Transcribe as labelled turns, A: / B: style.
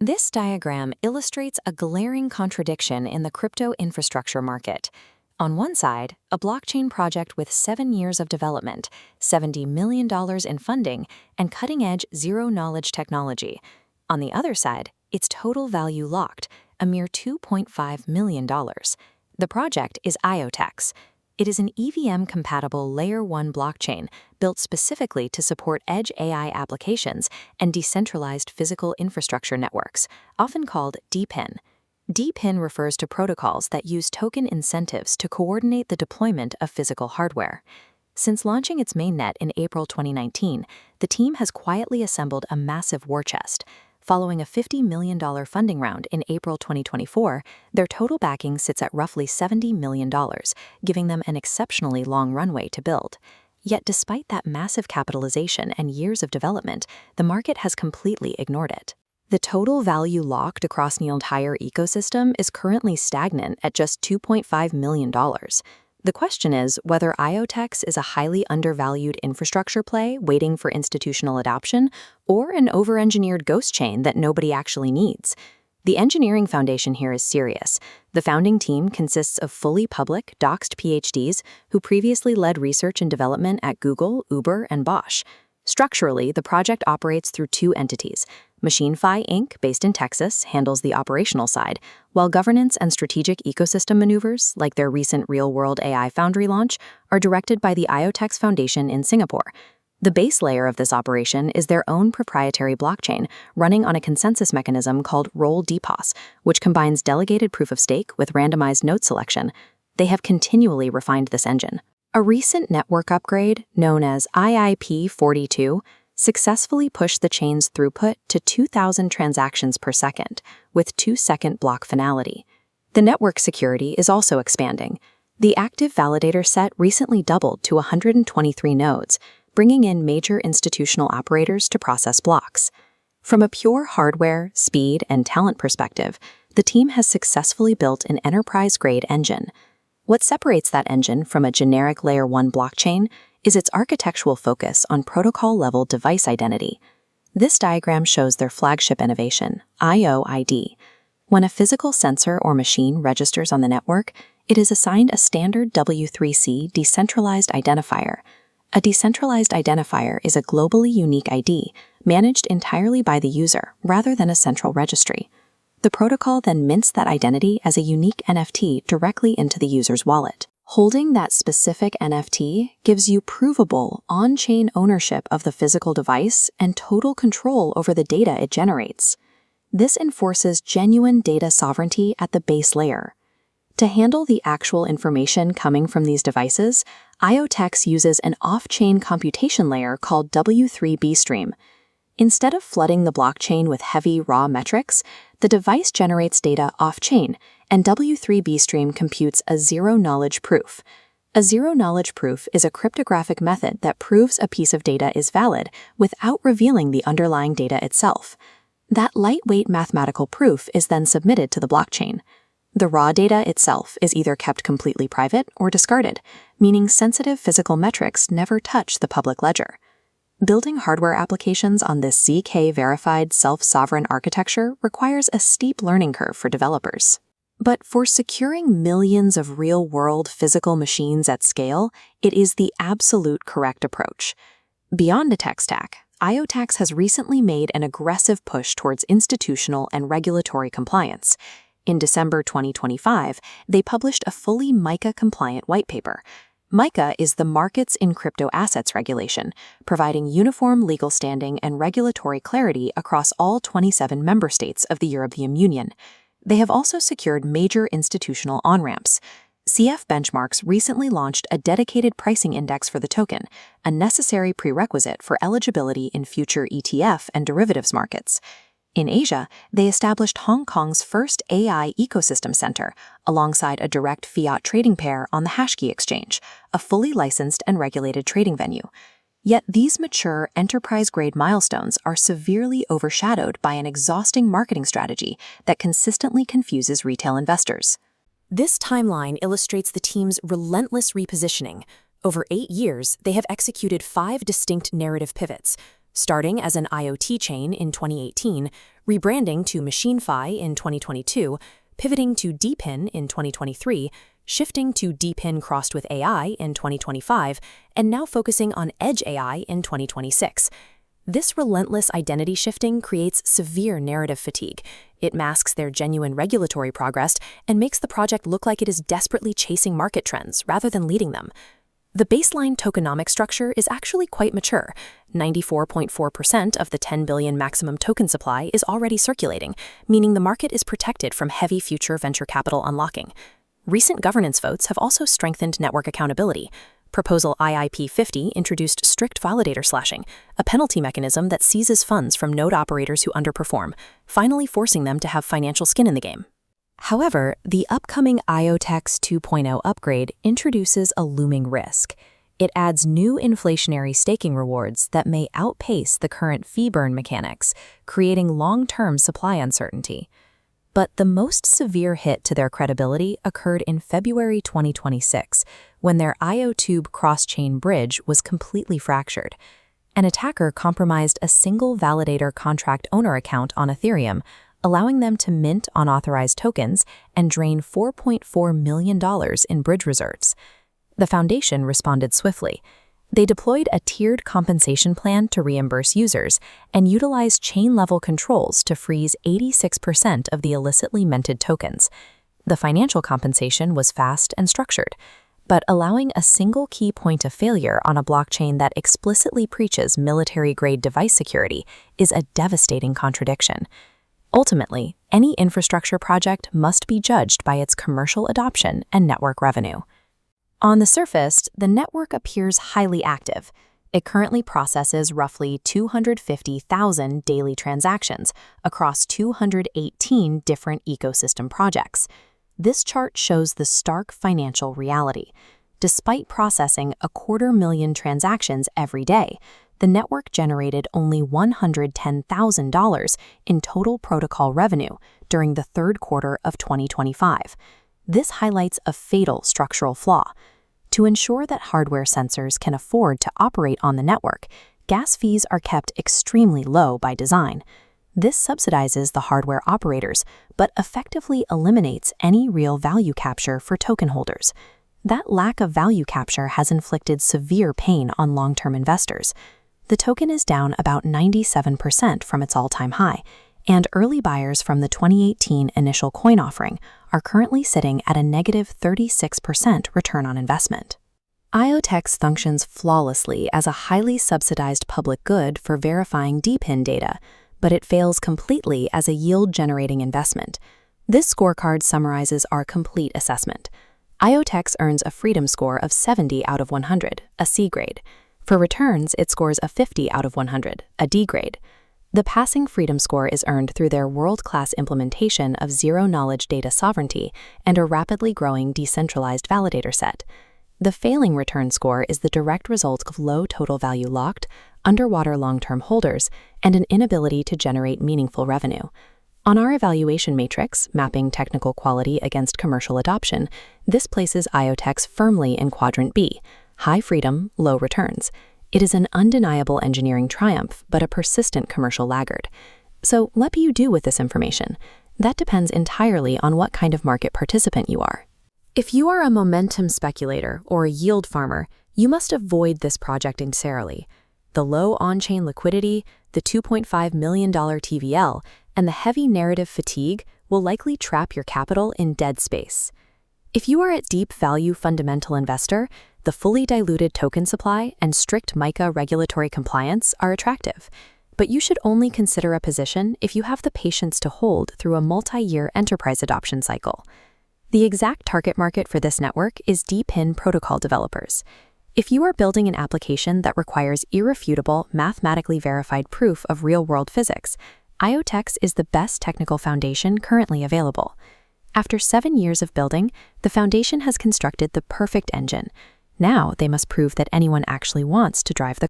A: This diagram illustrates a glaring contradiction in the crypto infrastructure market. On one side, a blockchain project with 7 years of development, $70 million in funding, and cutting-edge zero-knowledge technology. On the other side, its total value locked, a mere $2.5 million. The project is ioTeX. It is an EVM-compatible Layer 1 blockchain built specifically to support edge AI applications and decentralized physical infrastructure networks, often called DePIN. DePIN refers to protocols that use token incentives to coordinate the deployment of physical hardware. Since launching its mainnet in April 2019, the team has quietly assembled a massive war chest. Following a $50 million funding round in April 2024, their total backing sits at roughly $70 million, giving them an exceptionally long runway to build. Yet despite that massive capitalization and years of development, the market has completely ignored it. The total value locked across the entire ecosystem is currently stagnant at just $2.5 million. The question is whether ioTeX is a highly undervalued infrastructure play waiting for institutional adoption or an over-engineered ghost chain that nobody actually needs. The engineering foundation here is serious. The founding team consists of fully public, doxed PhDs who previously led research and development at Google, Uber, and Bosch. Structurally, the project operates through two entities. MachineFi Inc., based in Texas, handles the operational side, while governance and strategic ecosystem maneuvers, like their recent real-world AI Foundry launch, are directed by the ioTeX Foundation in Singapore. The base layer of this operation is their own proprietary blockchain, running on a consensus mechanism called Roll DPoS, which combines delegated proof-of-stake with randomized node selection. They have continually refined this engine. A recent network upgrade, known as IIP42, successfully pushed the chain's throughput to 2,000 transactions per second, with 2-second block finality. The network security is also expanding. The active validator set recently doubled to 123 nodes, bringing in major institutional operators to process blocks. From a pure hardware, speed, and talent perspective, the team has successfully built an enterprise-grade engine. What separates that engine from a generic Layer 1 blockchain is its architectural focus on protocol-level device identity. This diagram shows their flagship innovation, ioID. When a physical sensor or machine registers on the network, it is assigned a standard W3C decentralized identifier. A decentralized identifier is a globally unique ID, managed entirely by the user rather than a central registry. The protocol then mints that identity as a unique NFT directly into the user's wallet. Holding that specific NFT gives you provable on-chain ownership of the physical device and total control over the data it generates. This enforces genuine data sovereignty at the base layer. To handle the actual information coming from these devices, ioTeX uses an off-chain computation layer called W3B stream. Instead of flooding the blockchain with heavy raw metrics, the device generates data off-chain, and W3B stream computes a zero-knowledge proof. A zero-knowledge proof is a cryptographic method that proves a piece of data is valid without revealing the underlying data itself. That lightweight mathematical proof is then submitted to the blockchain. The raw data itself is either kept completely private or discarded, meaning sensitive physical metrics never touch the public ledger. Building hardware applications on this ZK-verified self-sovereign architecture requires a steep learning curve for developers. But for securing millions of real-world physical machines at scale, it is the absolute correct approach. Beyond a tech stack, ioTeX has recently made an aggressive push towards institutional and regulatory compliance. In December 2025, they published a fully MiCA-compliant white paper. MiCA is the Markets in Crypto Assets regulation, providing uniform legal standing and regulatory clarity across all 27 member states of the European Union. They have also secured major institutional on-ramps. CF Benchmarks recently launched a dedicated pricing index for the token, a necessary prerequisite for eligibility in future ETF and derivatives markets. In Asia, they established Hong Kong's first AI ecosystem center, alongside a direct fiat trading pair on the Hashkey exchange, a fully licensed and regulated trading venue. Yet these mature enterprise-grade milestones are severely overshadowed by an exhausting marketing strategy that consistently confuses retail investors. This timeline illustrates the team's relentless repositioning. Over 8 years, they have executed 5 distinct narrative pivots, starting as an IoT chain in 2018,
B: rebranding to MachineFi in 2022, pivoting to DePIN in 2023, shifting to DePIN crossed with AI in 2025, and now focusing on Edge AI in 2026. This relentless identity shifting creates severe narrative fatigue. It masks their genuine regulatory progress and makes the project look like it is desperately chasing market trends rather than leading them. The baseline tokenomic structure is actually quite mature. 94.4% of the 10 billion maximum token supply is already circulating, meaning the market is protected from heavy future venture capital unlocking. Recent governance votes have also strengthened network accountability. Proposal IIP50 introduced strict validator slashing, a penalty mechanism that seizes funds from node operators who underperform, finally forcing them to have financial skin in the game. However, the upcoming IoTeX 2.0 upgrade introduces a looming risk. It adds new inflationary staking rewards that may outpace the current fee burn mechanics, creating long-term supply uncertainty. But the most severe hit to their credibility occurred in February 2026, when their ioTube cross-chain bridge was completely fractured. An attacker compromised a single validator contract owner account on Ethereum, allowing them to mint unauthorized tokens and drain $4.4 million in bridge reserves. The foundation responded swiftly. They deployed a tiered compensation plan to reimburse users and utilized chain-level controls to freeze 86% of the illicitly minted tokens. The financial compensation was fast and structured, but allowing a single key point of failure on a blockchain that explicitly preaches military-grade device security is a devastating contradiction. Ultimately, any infrastructure project must be judged by its commercial adoption and network revenue. On the surface, the network appears highly active. It currently processes roughly 250,000 daily transactions across 218 different ecosystem projects. This chart shows the stark financial reality. Despite processing 250,000 transactions every day, the network generated only $110,000 in total protocol revenue during the third quarter of 2025. This highlights a fatal structural flaw. To ensure that hardware sensors can afford to operate on the network, gas fees are kept extremely low by design. This subsidizes the hardware operators, but effectively eliminates any real value capture for token holders. That lack of value capture has inflicted severe pain on long-term investors. The token is down about 97% from its all-time high, and early buyers from the 2018 initial coin offering are currently sitting at a negative 36% return on investment. IoTeX functions flawlessly as a highly subsidized public good for verifying DePIN data, but it fails completely as a yield-generating investment. This scorecard summarizes our complete assessment. IoTeX earns a freedom score of 70 out of 100, a C grade. For returns, it scores a 50 out of 100, a D grade. The passing freedom score is earned through their world-class implementation of zero-knowledge data sovereignty and a rapidly growing decentralized validator set. The failing return score is the direct result of low total value locked, underwater long-term holders, and an inability to generate meaningful revenue. On our evaluation matrix, mapping technical quality against commercial adoption, this places IoTeX firmly in Quadrant B, high freedom, low returns. It is an undeniable engineering triumph, but a persistent commercial laggard. So what do you do with this information? That depends entirely on what kind of market participant you are. If you are a momentum speculator or a yield farmer, you must avoid this project entirely. The low on-chain liquidity, the $2.5 million TVL, and the heavy narrative fatigue will likely trap your capital in dead space. If you are a deep value fundamental investor, the fully diluted token supply and strict MiCA regulatory compliance are attractive, but you should only consider a position if you have the patience to hold through a multi-year enterprise adoption cycle. The exact target market for this network is DePIN protocol developers. If you are building an application that requires irrefutable, mathematically verified proof of real-world physics, IoTeX is the best technical foundation currently available. After 7 years of building, the foundation has constructed the perfect engine. Now they must prove that anyone actually wants to drive the